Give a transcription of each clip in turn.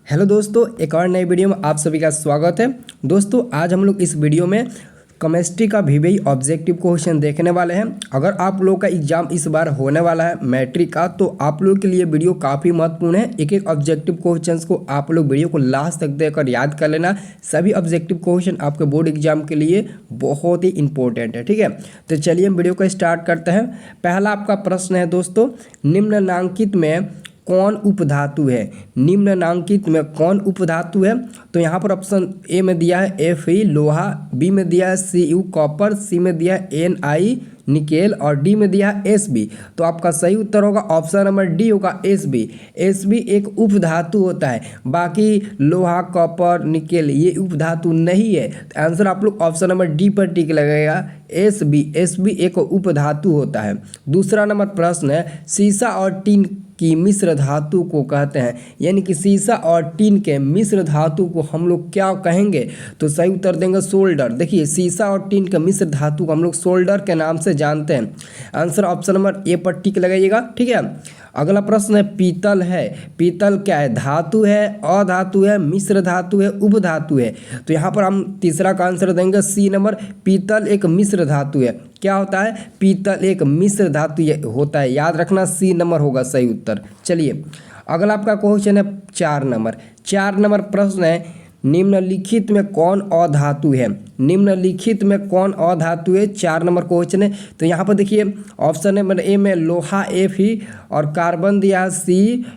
Hello दोस्तों, एक और नई वीडियो में आप सभी का स्वागत है। दोस्तों आज हम लोग इस वीडियो में केमिस्ट्री का वीवीआई ऑब्जेक्टिव क्वेश्चन देखने वाले हैं। अगर आप लोगों का एग्जाम इस बार होने वाला है मैट्रिक का, तो आप लोगों के लिए वीडियो काफ़ी महत्वपूर्ण है। एक एक ऑब्जेक्टिव क्वेश्चंस को आप लोग वीडियो को लास्ट तक देखकर याद कर लेना। सभी ऑब्जेक्टिव क्वेश्चन आपके बोर्ड एग्जाम के लिए बहुत ही इंपॉर्टेंट है, ठीक है। तो चलिए हम वीडियो को स्टार्ट करते हैं। पहला आपका प्रश्न है दोस्तों, निम्नलिखित में कौन उपधातु है? निम्नलिखित में कौन उपधातु है? तो यहाँ पर ऑप्शन ए में दिया है Fe लोहा, बी में दिया है Cu कॉपर, सी में दिया है Ni निकेल और डी में दिया है Sb। तो आपका सही उत्तर होगा ऑप्शन नंबर डी होगा Sb। Sb एक उपधातु होता है, बाकी लोहा कॉपर निकेल ये उपधातु नहीं है। तो आंसर आप लोग ऑप्शन नंबर डी पर टिक लगेगा Sb एक उपधातु होता है। दूसरा नंबर प्रश्न है, सीसा और टीन की मिश्र धातु को कहते हैं, यानी कि सीसा और टीन के मिश्र धातु को हम लोग क्या कहेंगे? तो सही उत्तर देंगे सोल्डर। देखिए सीसा और टीन के मिश्र धातु को हम लोग सोल्डर के नाम से जानते हैं। आंसर ऑप्शन नंबर ए पर टिक लगाइएगा, ठीक है। अगला प्रश्न है, पीतल है, पीतल क्या है? धातु है, अधातु है, मिश्र धातु है, उपधातु है? तो यहाँ पर हम तीसरा का आंसर देंगे सी नंबर, पीतल एक मिश्र धातु है। क्या होता है? पीतल एक मिश्र धातु होता है, याद रखना सी नंबर होगा सही उत्तर। चलिए अगला आपका क्वेश्चन है 4 नंबर प्रश्न है, निम्नलिखित में कौन अधातु है? निम्नलिखित में कौन अधातु है? 4 नंबर क्वेश्चन है। तो यहाँ पर देखिए ऑप्शन नंबर ए में लोहा Fe और कार्बन दिया है C,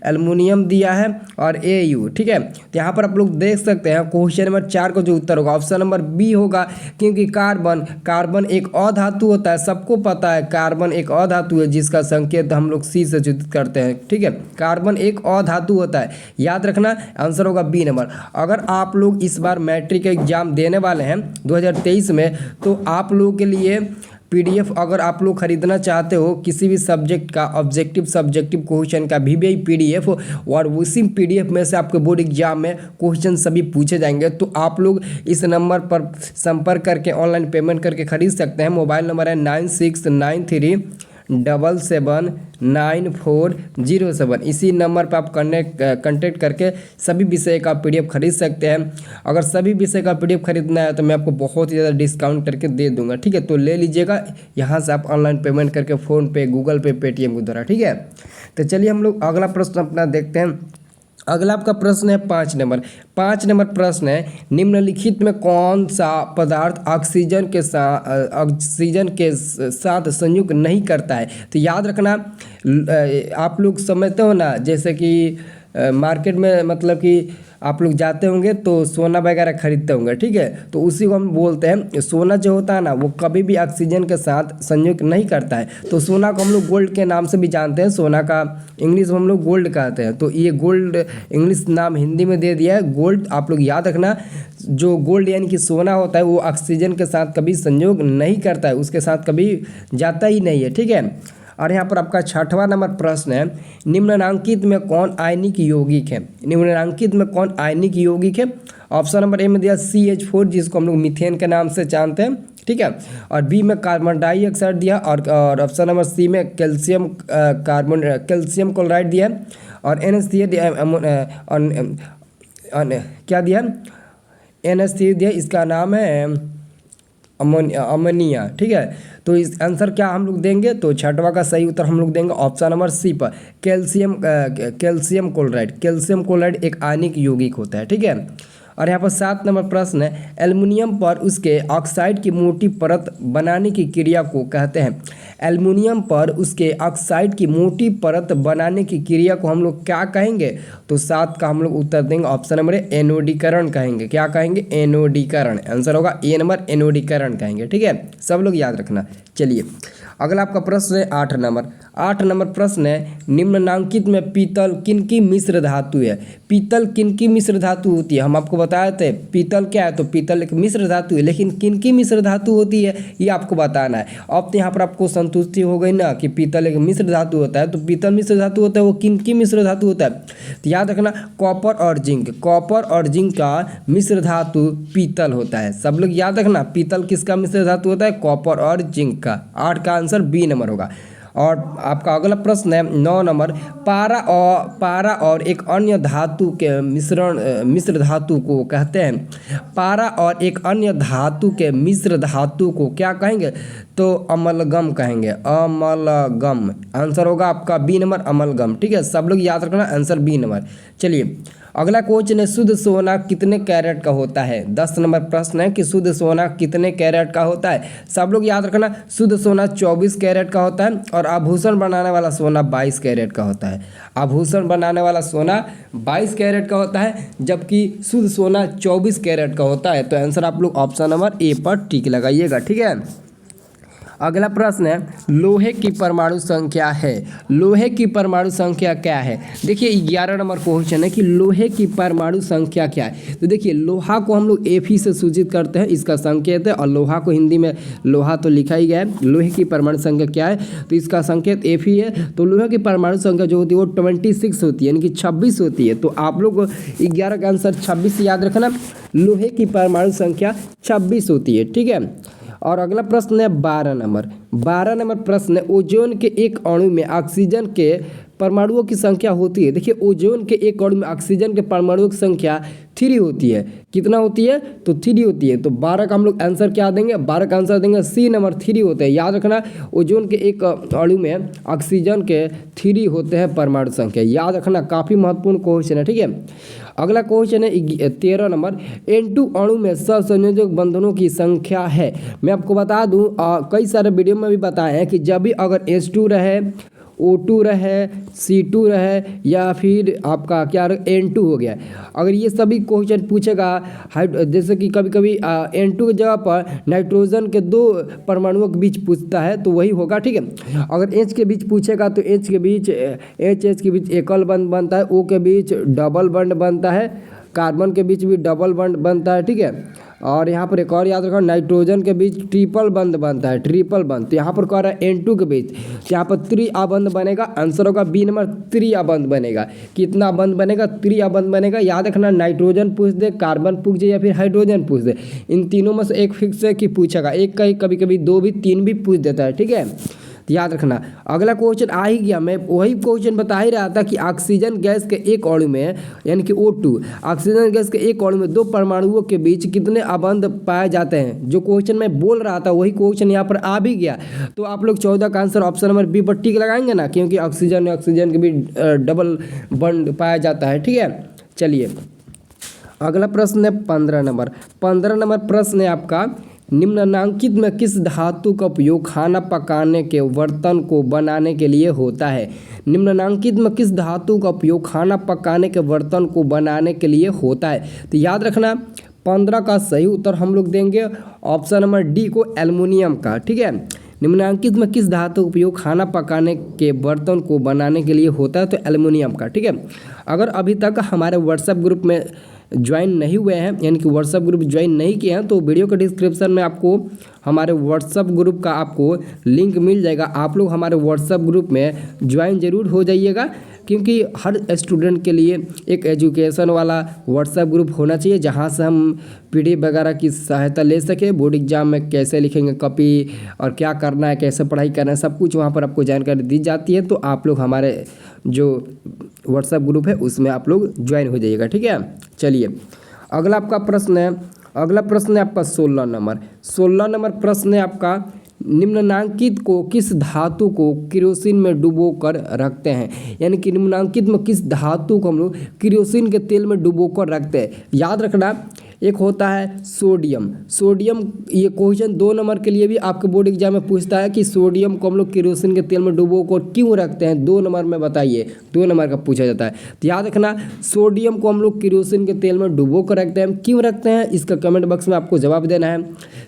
एल्युमिनियम दिया है और Au, ठीक है। तो यहाँ पर आप लोग देख सकते हैं क्वेश्चन नंबर 4 का जो उत्तर होगा ऑप्शन नंबर बी होगा, क्योंकि कार्बन एक अधातु होता है। सबको पता है कार्बन एक अधातु है, जिसका संकेत हम लोग C से सूचित करते हैं, ठीक है। कार्बन एक अधातु होता है, याद रखना। आंसर होगा बी नंबर। अगर आप लोग इस बार मैट्रिक एग्जाम देने वाले हैं 2023 में, तो आप लोगों के लिए पीडीएफ अगर आप लोग खरीदना चाहते हो किसी भी सब्जेक्ट का सब्जेक्टिव क्वेश्चन का वीवीआई पीडीएफ, और उसी पीडीएफ में से आपके बोर्ड एग्जाम में क्वेश्चन सभी पूछे जाएंगे, तो आप लोग इस नंबर पर संपर्क करके ऑनलाइन पेमेंट करके खरीद सकते हैं। मोबाइल नंबर है 9693779407। इसी नंबर पर आप कनेक्ट करके सभी विषय का पीडीएफ खरीद सकते हैं। अगर सभी विषय का पीडीएफ खरीदना है तो मैं आपको बहुत ही ज़्यादा डिस्काउंट करके दे दूंगा, ठीक है। तो ले लीजिएगा, यहाँ से आप ऑनलाइन पेमेंट करके फ़ोनपे, गूगल पे, पेटीएम के द्वारा, ठीक है। तो चलिए हम लोग अगला प्रश्न अपना देखते हैं। अगला आपका प्रश्न है 5 नंबर प्रश्न है, निम्नलिखित में कौन सा पदार्थ ऑक्सीजन के साथ संयुक्त नहीं करता है? तो याद रखना, आप लोग समझते हो ना, जैसे कि मार्केट में मतलब कि आप लोग जाते होंगे तो सोना वगैरह खरीदते होंगे, ठीक है। तो उसी को हम बोलते हैं, सोना जो होता है ना वो कभी भी ऑक्सीजन के साथ संयुक्त नहीं करता है। तो सोना को हम लोग गोल्ड के नाम से भी जानते हैं, सोना का इंग्लिश में हम लोग गोल्ड कहते हैं। तो ये गोल्ड इंग्लिश नाम हिंदी में दे दिया है गोल्ड। आप लोग याद रखना, जो गोल्ड यानी कि सोना होता है वो ऑक्सीजन के साथ कभी संयोग नहीं करता है, उसके साथ कभी जाता ही नहीं है, ठीक है। और यहाँ पर आपका 6वां नंबर प्रश्न है, निम्नलिखित में कौन आयनिक यौगिक है? निम्नलिखित में कौन आयनिक यौगिक है? ऑप्शन नंबर ए में दिया CH4, जिसको हम लोग मीथेन के नाम से जानते हैं, ठीक है। और बी में कार्बन डाइऑक्साइड दिया, और ऑप्शन नंबर सी में कैल्शियम क्लोराइड दिया, और NH3 क्या दिया? NH3 दिया, इसका नाम है अमोनिया, ठीक है। तो इस आंसर क्या हम लोग देंगे? तो 6वां का सही उत्तर हम लोग देंगे ऑप्शन नंबर सी पर, कैल्शियम क्लोराइड एक आयनिक यौगिक होता है, ठीक है। और यहाँ पर 7 नंबर प्रश्न है, एल्युमिनियम पर उसके ऑक्साइड की मोटी परत बनाने की क्रिया को कहते हैं। एल्युमिनियम पर उसके ऑक्साइड की मोटी परत बनाने की क्रिया को हम लोग क्या कहेंगे? तो 7 का हम लोग उत्तर देंगे ऑप्शन नंबर एनोडीकरण कहेंगे। क्या कहेंगे? एनोडीकरण। आंसर होगा ए नंबर, एनोडीकरण कहेंगे, ठीक है। सब लोग याद रखना। चलिए अगला आपका प्रश्न है 8 नंबर प्रश्न है, निम्नलिखित में पीतल किनकी मिश्र धातु है? पीतल किनकी मिश्र धातु होती है? हम आपको बताए थे पीतल क्या है, तो पीतल एक मिश्र धातु है, लेकिन किनकी मिश्र धातु होती है ये आपको बताना है। अब तो यहाँ पर आपको संतुष्टि हो गई ना कि पीतल एक मिश्र धातु होता है, तो पीतल मिश्र धातु होता है, वो किनकी मिश्र धातु होता है? तो याद रखना, कॉपर और जिंक का मिश्र धातु पीतल होता है। सब लोग याद रखना, पीतल किसका मिश्र धातु होता है? कॉपर और जिंक का। 8 का आंसर बी नंबर होगा। और आपका अगला प्रश्न है 9 नंबर, पारा और एक अन्य धातु के मिश्र धातु को कहते हैं। पारा और एक अन्य धातु के मिश्र धातु को क्या कहेंगे? तो अमलगम कहेंगे, अमलगम। आंसर होगा आपका बी नंबर, अमलगम। ठीक है, सब लोग याद रखना, आंसर बी नंबर। चलिए अगला क्वेश्चन है, शुद्ध सोना कितने कैरेट का होता है? 10 नंबर प्रश्न है कि शुद्ध सोना कितने कैरेट का होता है? सब लोग याद रखना, शुद्ध सोना 24 कैरेट का होता है और आभूषण बनाने वाला सोना 22 कैरेट का होता है। आभूषण बनाने वाला सोना 22 कैरेट का होता है, जबकि शुद्ध सोना 24 कैरेट का होता है। तो आंसर आप लोग ऑप्शन नंबर ए पर टिक लगाइएगा। ठीक है, अगला प्रश्न है, लोहे की परमाणु संख्या है। लोहे की परमाणु संख्या क्या है? देखिए 11 नंबर क्वेश्चन है कि लोहे की परमाणु संख्या क्या है। तो देखिए लोहा को हम लोग Fe से सूचित करते हैं, इसका संकेत है, और लोहा को हिंदी में लोहा तो लिखा ही गया है। लोहे की परमाणु संख्या क्या है? तो इसका संकेत Fe है। तो लोहे की परमाणु संख्या जो होती है वो 26 होती है, यानी कि 26 होती है। तो आप लोग 11 का आंसर 26 याद रखना, लोहे की परमाणु संख्या 26 होती है। ठीक है, और अगला प्रश्न है 12 नंबर। 12 नंबर प्रश्न है, ओजोन के एक अणु में ऑक्सीजन के परमाणुओं की संख्या होती है। देखिए ओजोन के एक अणु में ऑक्सीजन के परमाणुओं की संख्या 3 होती है। कितना होती है? तो 3 होती है। तो 12 का हम लोग आंसर क्या देंगे? 12 का आंसर देंगे सी नंबर, 3 होते हैं। याद रखना, ओजोन के एक अणु में ऑक्सीजन के 3 होते हैं परमाणु संख्या। याद रखना, काफ़ी महत्वपूर्ण क्वेश्चन है। ठीक है, अगला क्वेश्चन है 13 नंबर, N2 अणु में सहसंयोजक बंधनों की संख्या है। मैं आपको बता दूं, कई सारे वीडियो में भी बताए हैं कि जब भी अगर H2 रहे, O2 रहे, C2 रहे, या फिर आपका क्या N2 हो गया, अगर ये सभी क्वेश्चन पूछेगा, जैसे कि कभी कभी N2 की जगह पर नाइट्रोजन के 2 परमाणुओं के बीच पूछता है तो वही होगा। ठीक है, अगर H के बीच पूछेगा तो H के बीच H के बीच एकल बंध बनता है, O के बीच डबल बंध बनता है, कार्बन के बीच भी डबल बंध बनता है। ठीक है, और यहाँ पर एक और याद रखो, नाइट्रोजन के बीच ट्रिपल बंध बनता है, ट्रिपल बंध। तो यहाँ पर कह रहा है N2 के बीच, तो यहाँ पर त्रिआबंध बनेगा। आंसर होगा बी नंबर, त्रिआबंध बनेगा। कितना बंध बनेगा? त्रिआबंध बनेगा। याद रखना, नाइट्रोजन पूछ दे, कार्बन पूछ दे, या फिर हाइड्रोजन पूछ दे, इन तीनों में से एक फिक्स है कि पूछेगा। एक का ही, कभी कभी 2 भी, 3 भी पूछ देता है। ठीक है, याद रखना। अगला क्वेश्चन आ ही गया, मैं वही क्वेश्चन बता ही रहा था कि ऑक्सीजन गैस के एक अणु में, यानी कि O2, ऑक्सीजन गैस के एक अणु में 2 परमाणुओं के बीच कितने अबंध पाए जाते हैं। जो क्वेश्चन मैं बोल रहा था वही क्वेश्चन यहाँ पर आ भी गया। तो आप लोग 14 का आंसर ऑप्शन नंबर बी पर टिक लगाएंगे ना, क्योंकि ऑक्सीजन के बीच डबल बंध पाया जाता है। ठीक है, चलिए अगला प्रश्न है 15 नंबर। 15 नंबर प्रश्न है आपका, निम्नलिखित में किस धातु का उपयोग खाना पकाने के बर्तन को बनाने के लिए होता है? निम्नलिखित में किस धातु का उपयोग खाना पकाने के बर्तन को बनाने के लिए होता है? तो याद रखना, 15 का सही उत्तर हम लोग देंगे ऑप्शन नंबर डी को, एल्युमिनियम का। ठीक है, निम्नलिखित में किस धातु का उपयोग खाना पकाने के बर्तन को बनाने के लिए होता है? तो एल्युमिनियम का। ठीक है, अगर अभी तक हमारे व्हाट्सएप ग्रुप में ज्वाइन नहीं हुए हैं, यानी कि व्हाट्सएप ग्रुप ज्वाइन नहीं किए हैं, तो वीडियो के डिस्क्रिप्शन में आपको हमारे व्हाट्सएप ग्रुप का आपको लिंक मिल जाएगा। आप लोग हमारे व्हाट्सएप ग्रुप में ज्वाइन जरूर हो जाइएगा, क्योंकि हर स्टूडेंट के लिए एक एजुकेशन वाला व्हाट्सएप ग्रुप होना चाहिए, जहां से हम PDF वगैरह की सहायता ले सकें। बोर्ड एग्जाम में कैसे लिखेंगे कॉपी और क्या करना है, कैसे पढ़ाई करना है, सब कुछ वहां पर आपको जानकारी दी जाती है। तो आप लोग हमारे जो व्हाट्सएप ग्रुप है उसमें आप लोग ज्वाइन हो जाइएगा। ठीक है, चलिए अगला आपका प्रश्न है, अगला प्रश्न है आपका 16 नंबर। 16 नंबर प्रश्न है आपका, निम्नलिखित को किस धातु को केरोसिन में डुबो कर रखते हैं? यानी कि निम्नलिखित में किस धातु को हम लोग केरोसिन के तेल में डुबो कर रखते हैं? याद रखना, एक होता है सोडियम। सोडियम, ये क्वेश्चन 2 नंबर के लिए भी आपके बोर्ड एग्जाम में पूछता है कि सोडियम को हम लोग केरोसिन के तेल में डुबो कर क्यों रखते हैं? 2 नंबर में बताइए, 2 नंबर का पूछा जाता है। तो याद रखना, सोडियम को हम लोग केरोसिन के तेल में डुबो कर रखते हैं। क्यों रखते हैं, इसका कमेंट बॉक्स में आपको जवाब देना है।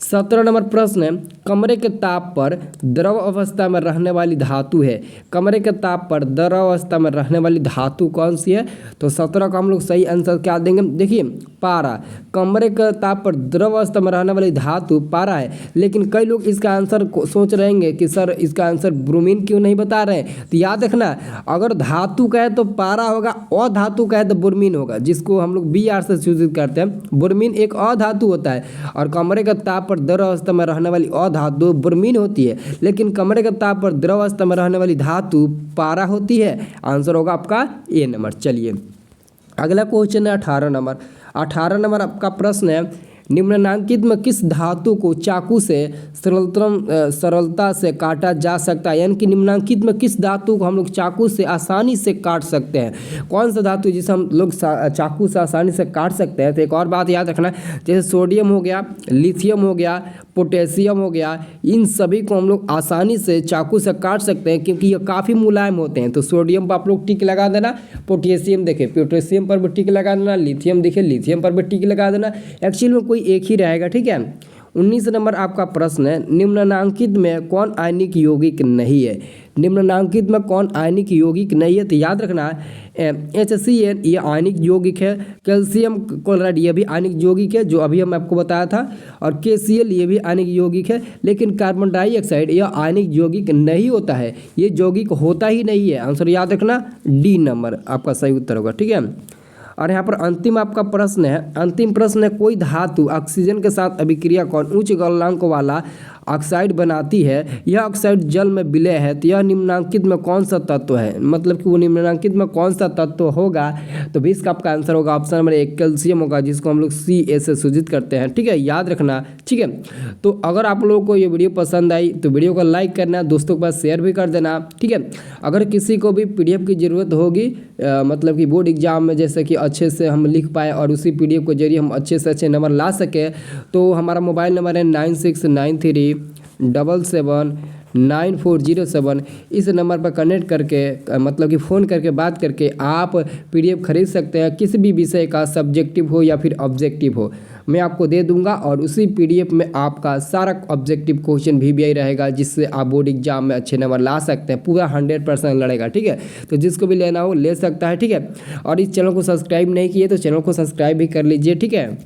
17 नंबर प्रश्न है, कमरे के ताप पर द्रव अवस्था में रहने वाली धातु है। कमरे के ताप पर द्रव अवस्था में रहने वाली धातु कौन सी है? तो 17 का हम लोग सही आंसर क्या देंगे? देखिए पारा, कमरे के ताप पर द्रव अवस्था में रहने वाली धातु पारा है, लेकिन कई लोग इसका आंसर सोच रहेंगे कि सर इसका आंसर ब्रोमीन क्यों नहीं बता रहे हैं। तो याद रखना, अगर धातु का है तो पारा होगा, अधातु का है तो ब्रोमीन होगा, जिसको हम लोग Br से सूचित करते हैं। ब्रोमीन एक अधातु होता है और कमरे के ताप पर द्रव अवस्था में रहने वाली अधातु ब्रोमीन होती है, लेकिन कमरे के ताप पर द्रव अवस्था में रहने वाली धातु पारा होती है। आंसर होगा आपका ए नंबर। चलिए अगला क्वेश्चन है 18 नंबर। 18 नंबर आपका प्रश्न है, निम्नलिखित में किस धातु को चाकू से सरलता से काटा जा सकता है, यानी कि निम्नलिखित में किस धातु को हम लोग चाकू से आसानी से काट सकते हैं। कौन सा धातु जिसे हम लोग चाकू से आसानी से काट सकते हैं। तो एक और बात याद रखना, जैसे सोडियम हो गया, लिथियम हो गया, पोटेशियम हो गया, इन सभी को हम लोग आसानी से चाकू से काट सकते हैं क्योंकि ये काफ़ी मुलायम होते हैं। तो सोडियम पर आप लोग टिक लगा देना, पोटेशियम देखे पोटेशियम पर भी टिक लगा देना, लिथियम देखे लिथियम पर भी टिक लगा देना। एक्चुअली में कोई एक ही रहेगा, ठीक है। 19 नंबर आपका प्रश्न है, निम्नलिखित में कौन आयनिक यौगिक नहीं है। निम्नलिखित में कौन आयनिक यौगिक नहीं है। तो याद रखना, HCN ये आयनिक यौगिक है, कैल्शियम क्लोराइड ये भी आयनिक यौगिक है जो अभी हम आपको बताया था, और KCl ये भी आयनिक यौगिक है, लेकिन कार्बन डाइऑक्साइड यह आयनिक यौगिक नहीं होता है, ये यौगिक होता ही नहीं है। आंसर याद रखना डी नंबर आपका सही उत्तर होगा, ठीक है। और यहाँ पर अंतिम आपका प्रश्न है, अंतिम प्रश्न है, कोई धातु ऑक्सीजन के साथ अभिक्रिया कर उच्च गलनांक वाला ऑक्साइड बनाती है, यह ऑक्साइड जल में विलय है, तो यह निम्नलिखित में कौन सा तत्व है। मतलब कि वो निम्नलिखित में कौन सा तत्व होगा। तो 20 का आपका आंसर होगा ऑप्शन नंबर 1 कैल्शियम होगा, जिसको हम लोग Ca से सूचित करते हैं, ठीक है, याद रखना, ठीक है। तो अगर आप लोगों को ये वीडियो पसंद आई तो वीडियो को लाइक करना, दोस्तों के पास शेयर भी कर देना, ठीक है। अगर किसी को भी PDF की ज़रूरत होगी, मतलब कि बोर्ड एग्जाम में जैसे कि अच्छे से हम लिख पाए और उसी PDF के जरिए हम अच्छे से अच्छे नंबर ला सके, तो हमारा मोबाइल नंबर है 9693779407। इस नंबर पर कनेक्ट करके मतलब कि फ़ोन करके बात करके आप PDF खरीद सकते हैं, किसी भी विषय का, सब्जेक्टिव हो या फिर ऑब्जेक्टिव हो, मैं आपको दे दूंगा। और उसी PDF में आपका सारा ऑब्जेक्टिव क्वेश्चन भी रहेगा, जिससे आप बोर्ड एग्जाम में अच्छे नंबर ला सकते हैं, पूरा 100% लड़ेगा, ठीक है। तो जिसको भी लेना हो ले सकता है, ठीक है। और इस चैनल को सब्सक्राइब नहीं किए तो चैनल को सब्सक्राइब भी कर लीजिए, ठीक है।